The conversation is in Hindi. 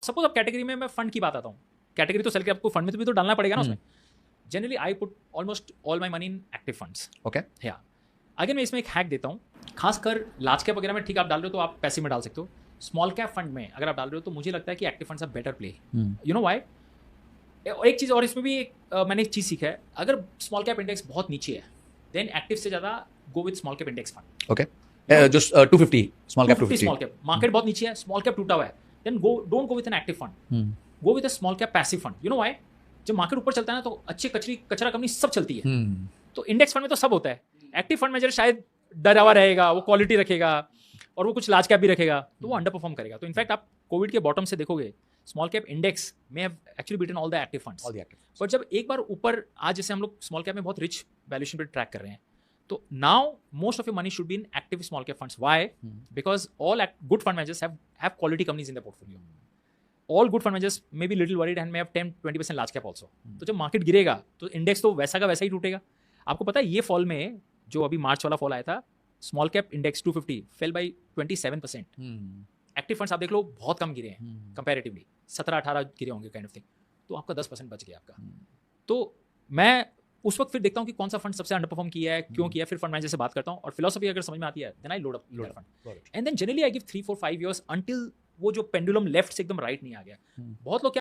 सपोज अब कैटेगरी में मैं फंड की बात आता हूँ, कैटेगरी तो सेल के आपको फंड में तो भी तो डालना पड़ेगा ना उसमें। Generally I put almost all my money in active funds. Okay, या अगर मैं इसमें एक हैक देता हूँ, खासकर लार्ज कैप वगैरह में ठीक आप डाल रहे हो तो आप पैसे में डाल सकते हो। स्मॉल कैप फंड में अगर आप डाल रहे हो तो मुझे लगता है कि active funds are better play. You know why? एक चीज़ और इसमें भी मैंने एक चीज़ सीखा है, अगर स्मॉल कैप इंडेक्स बहुत नीचे है देन एक्टिव से ज़्यादा go with small cap index fund. Okay, just 250 small cap 250 small cap market बहुत नीचे है, स्मॉल कैप टूटा हुआ है, then don't go with an active fund, go with a small cap passive fund. You know why? जब मार्केट ऊपर चलता है ना तो अच्छी कचरा कंपनी सब चलती है। तो इंडेक्स फंड में तो सब होता है, एक्टिव फंड में शायद डरा हुआ रहेगा, वो क्वालिटी रखेगा और वो कुछ लार्ज कैप भी रखेगा तो वो अंडर परफॉर्म करेगा। तो इनफैक्ट आप कोविड के बॉटम से देखोगे स्मॉल कैप इंडेक्स में have actually beaten all the active funds. But जब एक बार ऊपर आज जैसे हम लोग स्मॉल कैप में बहुत रिच वैल्यूएशन पे ट्रैक कर रहे हैं, तो now most of your money should be in active small cap funds. Why? Because all good fund managers have quality companies in the portfolio. All good fund managers may be little worried and may have 10-20% large cap also. तो जब मार्केट गिरेगा तो इंडेक्स तो वैसा का वैसा ही टूटेगा। आपको पता है ये फॉल में जो अभी मार्च वाला फॉल आया था, small cap index 250 fail by 27%। Active funds आप देख लो बहुत कम गिरे हैं कंपैरेटिवली, 17-18 गिरे होंगे काइंड ऑफ थिंग। तो आपका 10% बच गया आपका। तो मैं उस वक्त फिर देखता हूँ कि कौन सा फंड सबसे अंडर परफॉर्म किया है, क्यों किया है, फिर फंड मैनेजर से बात करता हूँ और फिलोसफी अगर समझ में आती है then I load fund and then generally I give 3-4-5 years until वो जो पेंडुलम लेफ्ट से एकदम राइट नहीं आ गया। बहुत लोग